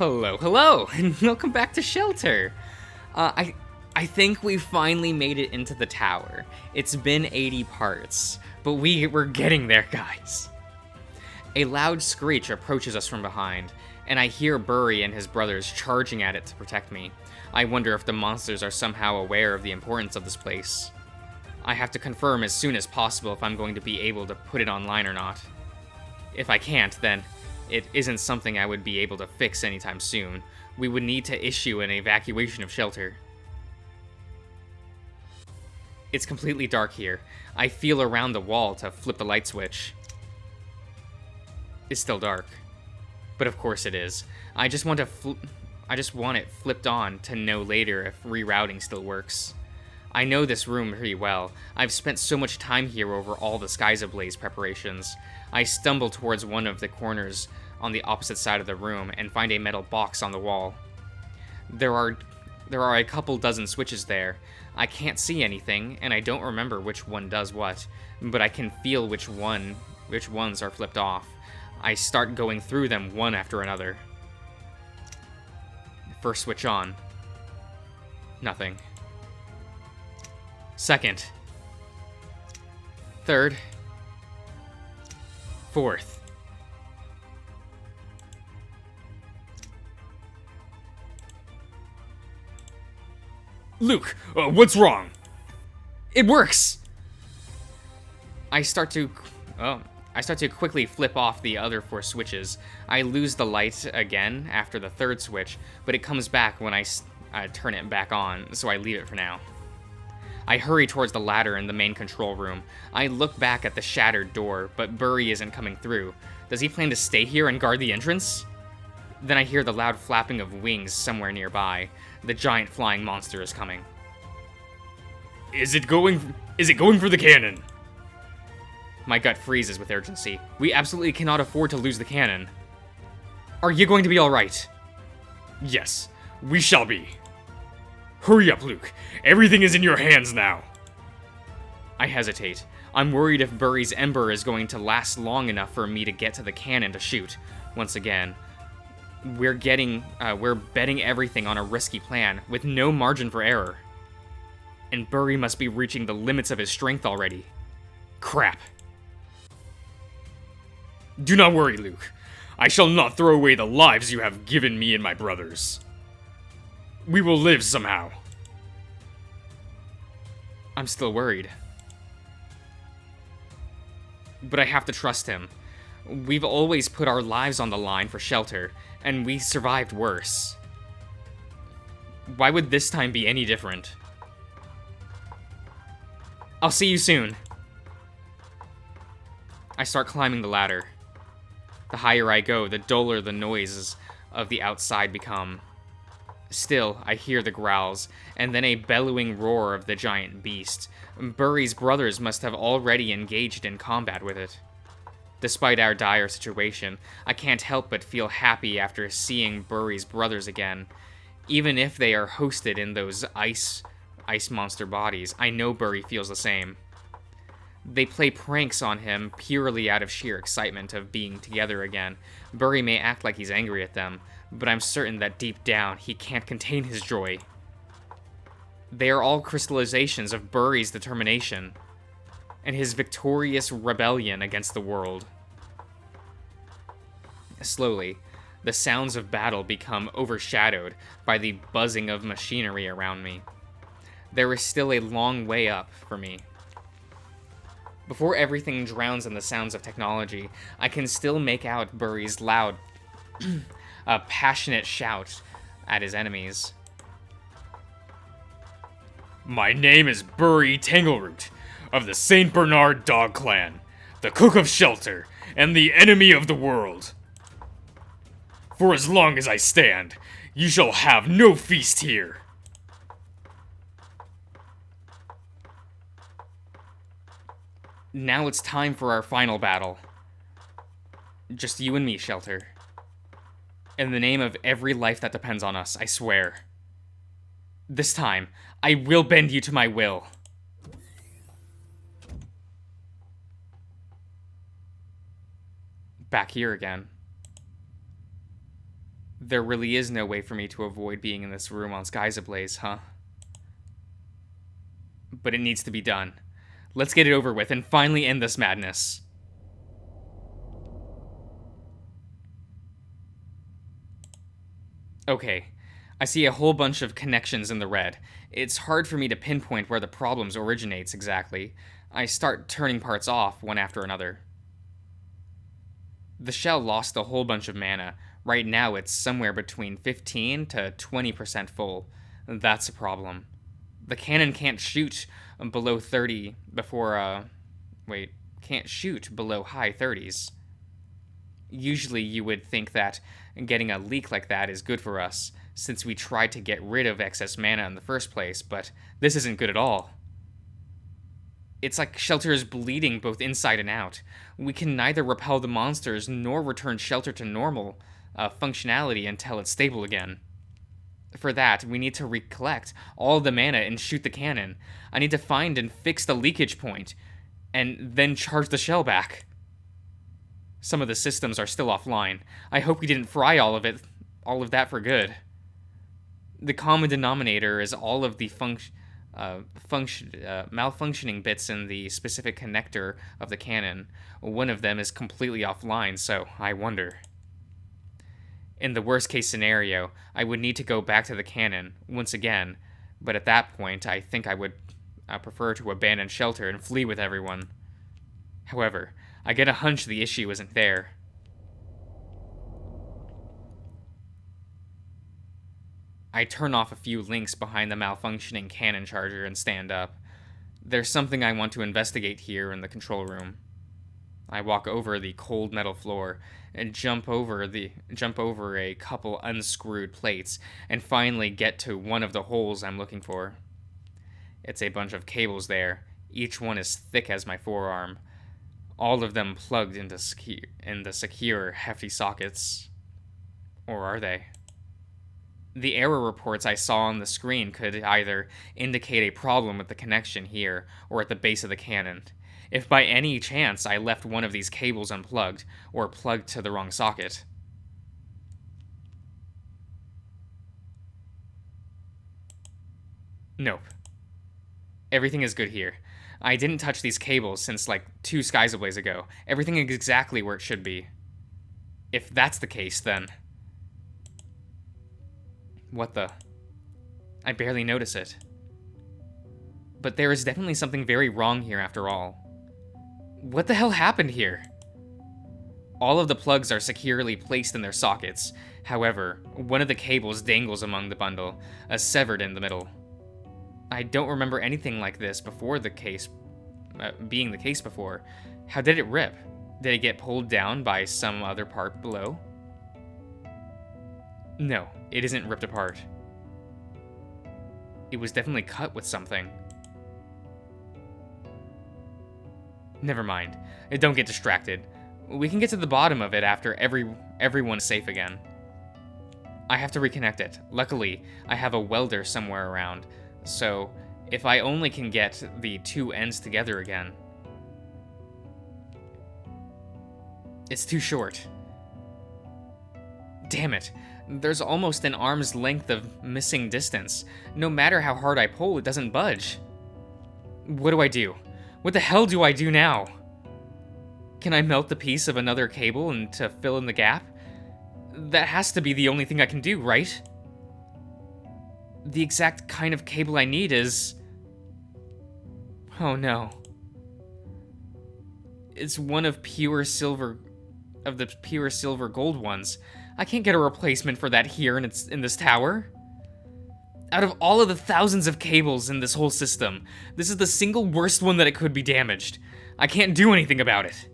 Hello, hello, and welcome back to Shelter. I think we finally made it into the tower. It's been 80 parts, but we're getting there, guys. A loud screech approaches us from behind, and I hear Burry and his brothers charging at it to protect me. I wonder if the monsters are somehow aware of the importance of this place. I have to confirm as soon as possible if I'm going to be able to put it online or not. If I can't, then it isn't something I would be able to fix anytime soon. We would need to issue an evacuation of Shelter. It's completely dark here. I feel around the wall to flip the light switch. It's still dark. But of course it is. I just want it flipped on to know later if rerouting still works. I know this room pretty well. I've spent so much time here over all the Skies Ablaze preparations. I stumble towards one of the corners on the opposite side of the room and find a metal box on the wall. There are a couple dozen switches there. I can't see anything, and I don't remember which one does what, but I can feel which ones are flipped off. I start going through them one after another. First switch on. Nothing. Second. Third. Fourth. Luke, what's wrong? It works! I start to quickly flip off the other 4 switches. I lose the light again after the 3rd switch, but it comes back when I turn it back on, so I leave it for now. I hurry towards the ladder in the main control room. I look back at the shattered door, but Burry isn't coming through. Does he plan to stay here and guard the entrance? Then I hear the loud flapping of wings somewhere nearby. The giant flying monster is coming. Is it going for the cannon? My gut freezes with urgency. We absolutely cannot afford to lose the cannon. Are you going to be alright? Yes, we shall be. Hurry up, Luke. Everything is in your hands now. I hesitate. I'm worried if Burry's Ember is going to last long enough for me to get to the cannon to shoot. Once again, we're betting everything on a risky plan with no margin for error. And Burry must be reaching the limits of his strength already. Crap. Do not worry, Luke. I shall not throw away the lives you have given me and my brothers. We will live somehow. I'm still worried. But I have to trust him. We've always put our lives on the line for Shelter, and we survived worse. Why would this time be any different? I'll see you soon. I start climbing the ladder. The higher I go, the duller the noises of the outside become. Still, I hear the growls, and then a bellowing roar of the giant beast. Burry's brothers must have already engaged in combat with it. Despite our dire situation, I can't help but feel happy after seeing Burry's brothers again. Even if they are hosted in those ice monster bodies, I know Burry feels the same. They play pranks on him purely out of sheer excitement of being together again. Burry may act like he's angry at them, but I'm certain that deep down he can't contain his joy. They are all crystallizations of Burry's determination and his victorious rebellion against the world. Slowly, the sounds of battle become overshadowed by the buzzing of machinery around me. There is still a long way up for me. Before everything drowns in the sounds of technology, I can still make out Burry's loud, passionate shout at his enemies. My name is Burry Tangleroot, of the St. Bernard Dog Clan, the cook of Shelter, and the enemy of the world. For as long as I stand, you shall have no feast here. Now it's time for our final battle. Just you and me, Shelter. In the name of every life that depends on us, I swear. This time, I will bend you to my will. Back here again. There really is no way for me to avoid being in this room on Skies Ablaze, huh? But it needs to be done. Let's get it over with and finally end this madness. Okay, I see a whole bunch of connections in the red. It's hard for me to pinpoint where the problems originates exactly. I start turning parts off one after another. The shell lost a whole bunch of mana. Right now it's somewhere between 15 to 20% full. That's a problem. The cannon can't shoot below 30 before, can't shoot below high 30s. Usually you would think that getting a leak like that is good for us, since we tried to get rid of excess mana in the first place, but this isn't good at all. It's like Shelter is bleeding both inside and out. We can neither repel the monsters nor return Shelter to normal functionality until it's stable again. For that, we need to recollect all the mana and shoot the cannon. I need to find and fix the leakage point, and then charge the shell back. Some of the systems are still offline. I hope we didn't fry all of that for good. The common denominator is all of the malfunctioning bits in the specific connector of the cannon. One of them is completely offline, so I wonder. In the worst case scenario, I would need to go back to the cannon once again, but at that point I think I would prefer to abandon Shelter and flee with everyone. However, I get a hunch the issue isn't there. I turn off a few links behind the malfunctioning cannon charger and stand up. There's something I want to investigate here in the control room. I walk over the cold metal floor and jump over a couple unscrewed plates and finally get to one of the holes I'm looking for. It's a bunch of cables there, each one as thick as my forearm, all of them plugged into secure, hefty sockets. Or are they? The error reports I saw on the screen could either indicate a problem with the connection here or at the base of the cannon. If by any chance I left one of these cables unplugged or plugged to the wrong socket. Nope. Everything is good here. I didn't touch these cables since like 2 Skies Ablaze ago. Everything is exactly where it should be. If that's the case, then... What the? I barely notice it. But there is definitely something very wrong here after all. What the hell happened here? All of the plugs are securely placed in their sockets. However, one of the cables dangles among the bundle, severed in the middle. I don't remember anything like this before being the case before. How did it rip? Did it get pulled down by some other part below? No, it isn't ripped apart. It was definitely cut with something. Never mind. Don't get distracted. We can get to the bottom of it after everyone's safe again. I have to reconnect it. Luckily, I have a welder somewhere around, so if I only can get the 2 ends together again. It's too short. Damn it. There's almost an arm's length of missing distance. No matter how hard I pull, it doesn't budge. What do I do? What the hell do I do now? Can I melt the piece of another cable and to fill in the gap? That has to be the only thing I can do, right? The exact kind of cable I need is... Oh no. It's one of the pure silver gold ones. I can't get a replacement for that here in this tower. Out of all of the thousands of cables in this whole system, this is the single worst one that it could be damaged. I can't do anything about it.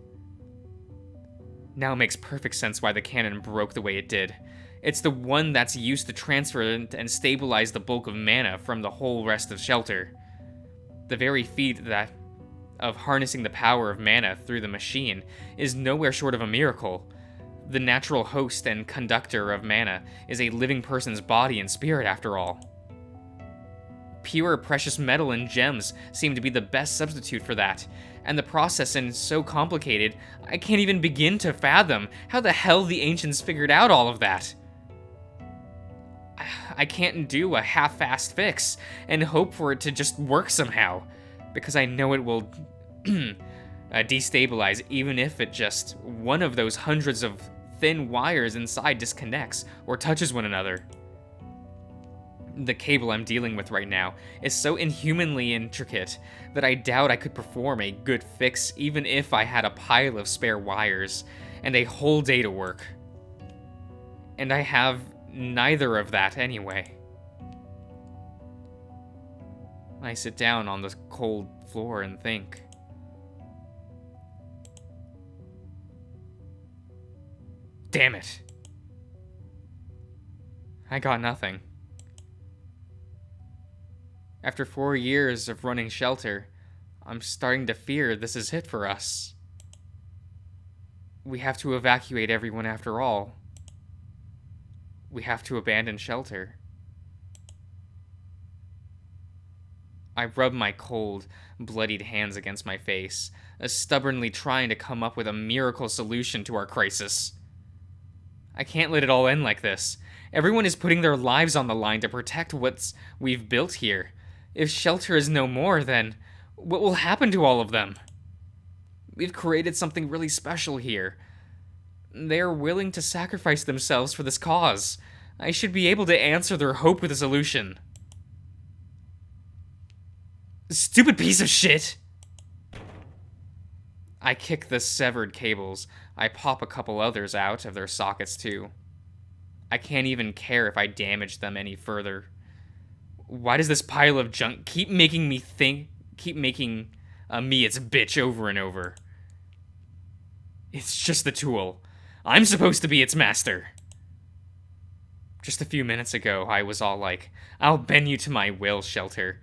Now it makes perfect sense why the cannon broke the way it did. It's the one that's used to transfer and stabilize the bulk of mana from the whole rest of Shelter. The very feat of harnessing the power of mana through the machine is nowhere short of a miracle. The natural host and conductor of mana is a living person's body and spirit after all. Pure precious metal and gems seem to be the best substitute for that, and the process is so complicated, I can't even begin to fathom how the hell the ancients figured out all of that. I can't do a half-assed fix and hope for it to just work somehow, because I know it will destabilize even if it just one of those hundreds of thin wires inside disconnects or touches one another. The cable I'm dealing with right now is so inhumanly intricate that I doubt I could perform a good fix even if I had a pile of spare wires and a whole day to work. And I have neither of that anyway. I sit down on the cold floor and think. Damn it. I got nothing. After 4 years of running shelter, I'm starting to fear this is it for us. We have to evacuate everyone after all. We have to abandon shelter. I rub my cold, bloodied hands against my face, stubbornly trying to come up with a miracle solution to our crisis. I can't let it all end like this. Everyone is putting their lives on the line to protect what we've built here. If shelter is no more, then what will happen to all of them? We've created something really special here. They are willing to sacrifice themselves for this cause. I should be able to answer their hope with a solution. Stupid piece of shit! I kick the severed cables. I pop a couple others out of their sockets too. I can't even care if I damage them any further. Why does this pile of junk keep making me its bitch over and over? It's just a tool. I'm supposed to be its master. Just a few minutes ago, I was all like, I'll bend you to my will, shelter.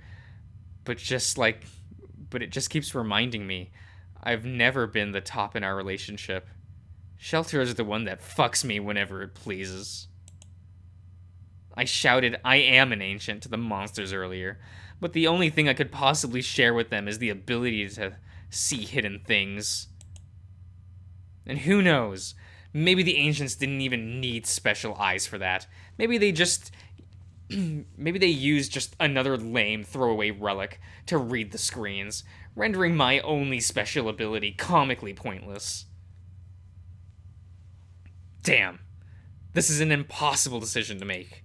But it just keeps reminding me, I've never been the top in our relationship. Shelter is the one that fucks me whenever it pleases. I shouted, I am an ancient to the monsters earlier, but the only thing I could possibly share with them is the ability to see hidden things. And who knows, maybe the ancients didn't even need special eyes for that. Maybe they used just another lame throwaway relic to read the screens, rendering my only special ability comically pointless. Damn, this is an impossible decision to make.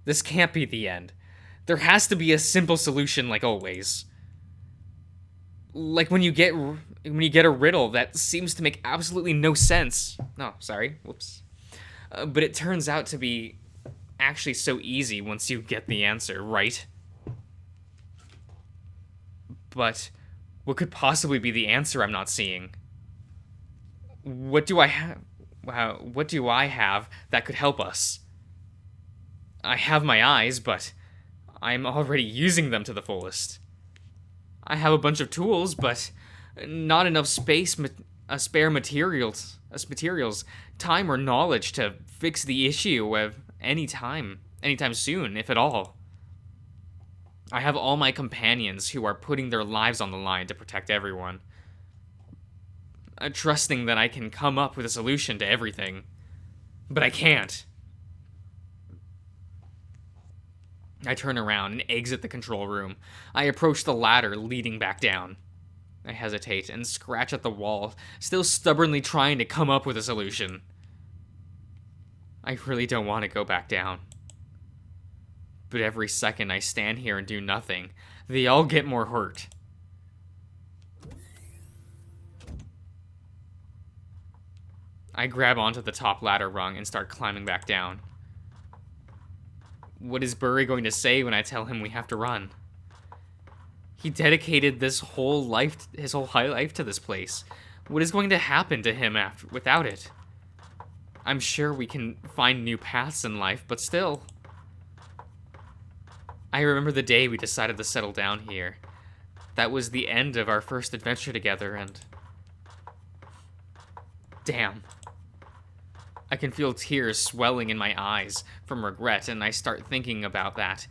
This can't be the end. There has to be a simple solution like always. Like when you get a riddle that seems to make absolutely no sense. No, sorry, whoops. But it turns out to be actually so easy once you get the answer, right? But what could possibly be the answer I'm not seeing? What do I have? Wow, what do I have that could help us? I have my eyes, but I'm already using them to the fullest. I have a bunch of tools, but not enough spare materials, time or knowledge to fix the issue of anytime soon, if at all. I have all my companions who are putting their lives on the line to protect everyone. Trusting that I can come up with a solution to everything. But I can't. I turn around and exit the control room. I approach the ladder leading back down. I hesitate and scratch at the wall, still stubbornly trying to come up with a solution. I really don't want to go back down. But every second I stand here and do nothing, they all get more hurt. I grab onto the top ladder rung and start climbing back down. What is Burry going to say when I tell him we have to run? He dedicated his whole high life to this place. What is going to happen to him without it? I'm sure we can find new paths in life, but still. I remember the day we decided to settle down here. That was the end of our first adventure together, and... damn. I can feel tears swelling in my eyes from regret, and I start thinking about that.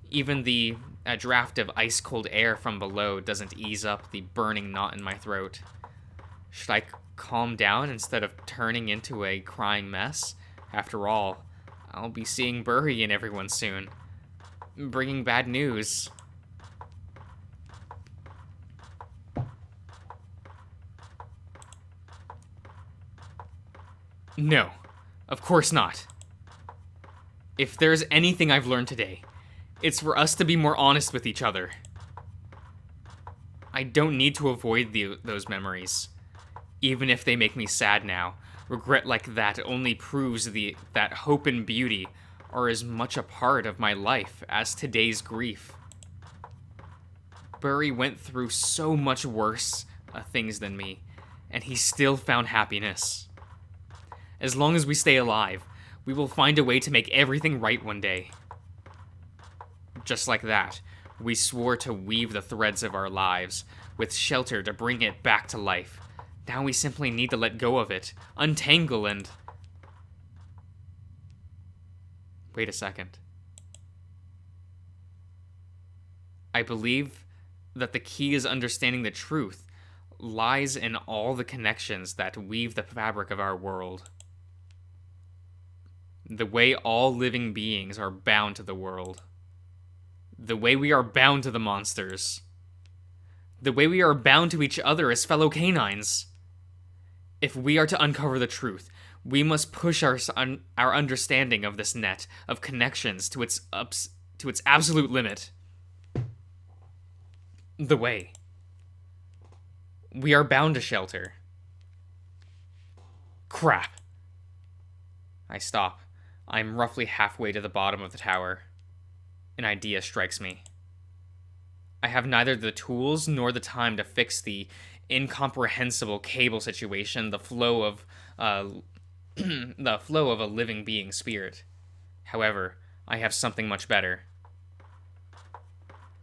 Even the draft of ice-cold air from below doesn't ease up the burning knot in my throat. Should I calm down instead of turning into a crying mess? After all, I'll be seeing Burry and everyone soon. Bringing bad news. No, of course not. If there's anything I've learned today, it's for us to be more honest with each other. I don't need to avoid those memories. Even if they make me sad now, regret like that only proves that hope and beauty are as much a part of my life as today's grief. Burry went through so much worse things than me, and he still found happiness. As long as we stay alive, we will find a way to make everything right one day. Just like that, we swore to weave the threads of our lives with shelter to bring it back to life. Now we simply need to let go of it, untangle, and... Wait a second. I believe that the key is understanding the truth lies in all the connections that weave the fabric of our world. The way all living beings are bound to the world. The way we are bound to the monsters. The way we are bound to each other as fellow canines. If we are to uncover the truth, we must push our understanding of this net of connections to its absolute limit. The way. We are bound to shelter. Crap. I stop. I'm roughly halfway to the bottom of the tower. An idea strikes me. I have neither the tools nor the time to fix the incomprehensible cable situation, the flow of a living being's spirit. However, I have something much better.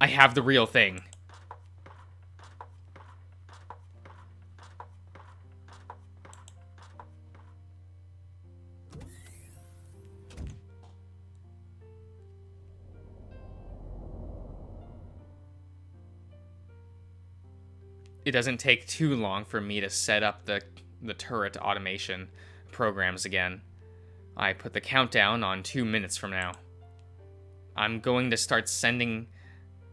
I have the real thing. It doesn't take too long for me to set up the turret automation programs again. I put the countdown on 2 minutes from now. I'm going to start sending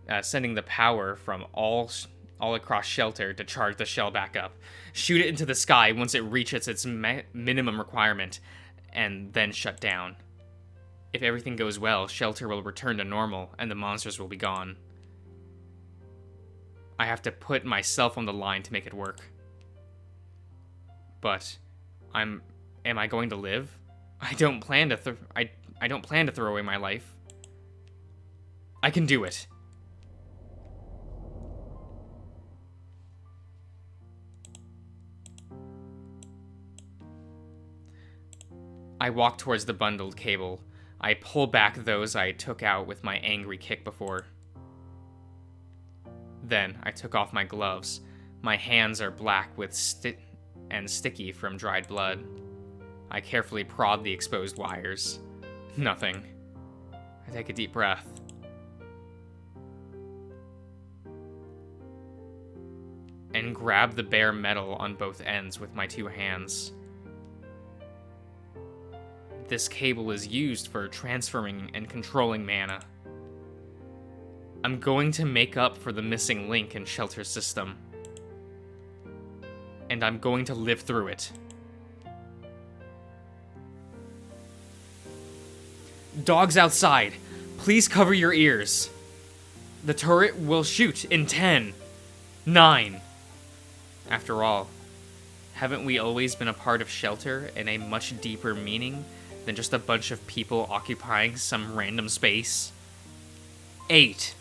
the power from all across shelter to charge the shell back up. Shoot it into the sky once it reaches its minimum requirement, and then shut down. If everything goes well, shelter will return to normal, and the monsters will be gone. I have to put myself on the line to make it work. But am I going to live? I don't plan to I don't plan to throw away my life. I can do it. I walk towards the bundled cable. I pull back those I took out with my angry kick before. Then, I took off my gloves. My hands are black with sticky from dried blood. I carefully prod the exposed wires. Nothing. I take a deep breath. And grab the bare metal on both ends with my 2 hands. This cable is used for transferring and controlling mana. I'm going to make up for the missing link in Shelter's system. And I'm going to live through it. Dogs outside, please cover your ears. The turret will shoot in 10, 9. After all, haven't we always been a part of Shelter in a much deeper meaning than just a bunch of people occupying some random space? 8.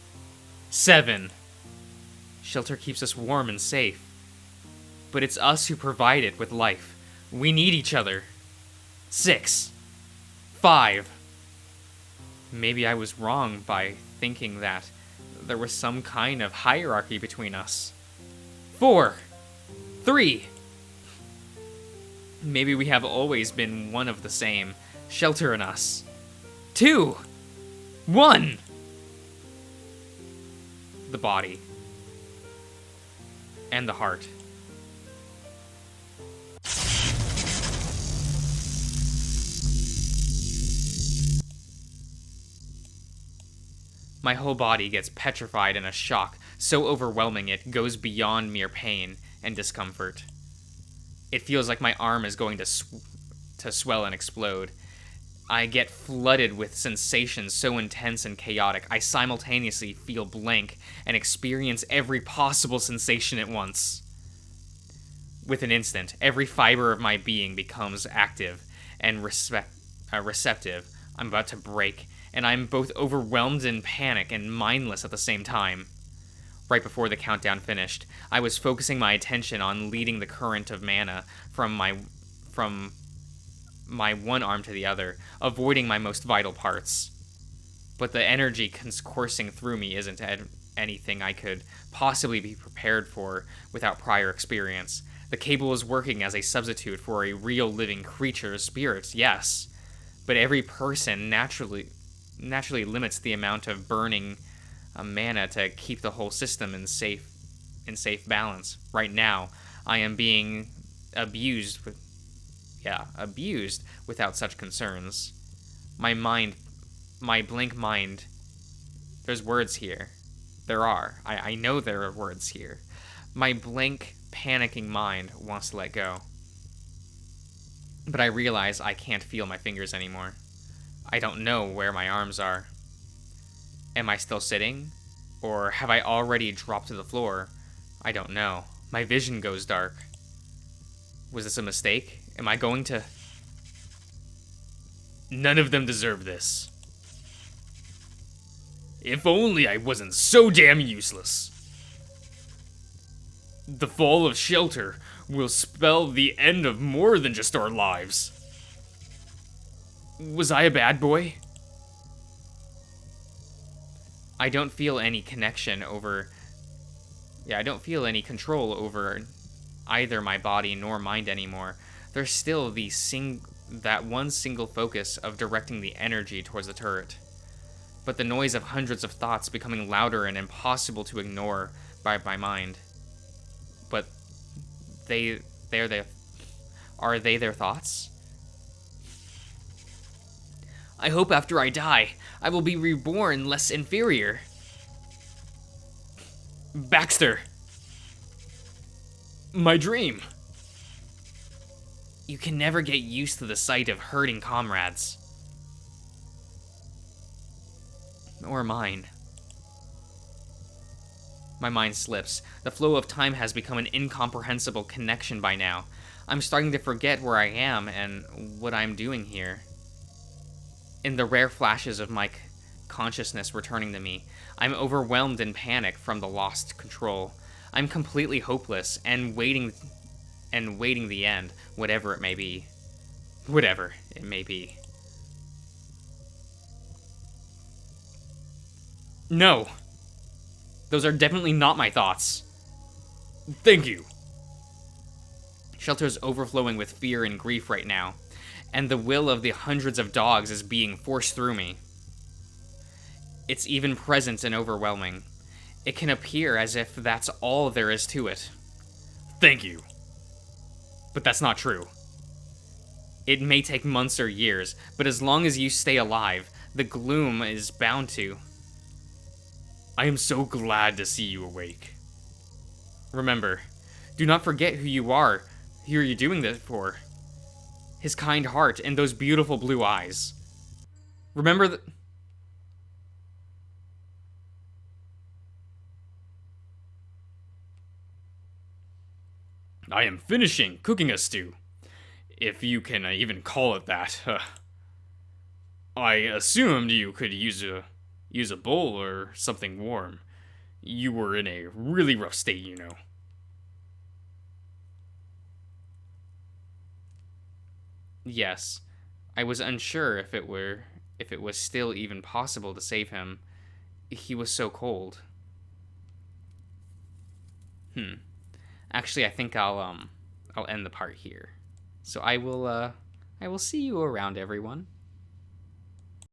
7. Shelter keeps us warm and safe. But it's us who provide it with life. We need each other. 6. 5. Maybe I was wrong by thinking that there was some kind of hierarchy between us. 4. 3. Maybe we have always been one of the same. Shelter and us. 2. 1. The body. And the heart. My whole body gets petrified in a shock so overwhelming it goes beyond mere pain and discomfort. It feels like my arm is going to swell and explode. I get flooded with sensations so intense and chaotic, I simultaneously feel blank and experience every possible sensation at once. With an instant, every fiber of my being becomes active and receptive. I'm about to break, and I'm both overwhelmed in panic and mindless at the same time. Right before the countdown finished, I was focusing my attention on leading the current of mana from my one arm to the other, avoiding my most vital parts. But the energy coursing through me isn't anything I could possibly be prepared for without prior experience. The cable is working as a substitute for a real living creature's spirit, yes, but every person naturally limits the amount of burning mana to keep the whole system in safe balance. Right now, I am being abused without such concerns. My blank mind, there's words here. I know there are words here. My blank, panicking mind wants to let go. But I realize I can't feel my fingers anymore. I don't know where my arms are. Am I still sitting? Or have I already dropped to the floor? I don't know. My vision goes dark. Was this a mistake? Am I going to... None of them deserve this. If only I wasn't so damn useless. The fall of Shelter will spell the end of more than just our lives. Was I a bad boy? I don't feel any connection over... I don't feel any control over either my body nor mind anymore. There's still that one single focus of directing the energy towards the turret. But the noise of hundreds of thoughts becoming louder and impossible to ignore by my mind. But are they their thoughts? I hope after I die, I will be reborn less inferior. Baxter! My dream! You can never get used to the sight of hurting comrades. Or mine. My mind slips. The flow of time has become an incomprehensible connection by now. I'm starting to forget where I am and what I'm doing here. In the rare flashes of my consciousness returning to me, I'm overwhelmed in panic from the lost control. I'm completely hopeless and waiting the end, whatever it may be. Whatever it may be. No! Those are definitely not my thoughts. Thank you. Shelter's overflowing with fear and grief right now, and the will of the hundreds of dogs is being forced through me. It's even present and overwhelming. It can appear as if that's all there is to it. Thank you. But that's not true. It may take months or years, but as long as you stay alive, the gloom is bound to. I am so glad to see you awake. Remember, do not forget who you are, who you're doing this for. His kind heart and those beautiful blue eyes. Remember that... I am finishing cooking a stew. If you can even call it that. I assumed you could use a bowl or something warm. You were in a really rough state, you know. Yes, I was unsure if it was still even possible to save him. He was so cold. Actually, I think I'll end the part here. So I will see you around, everyone.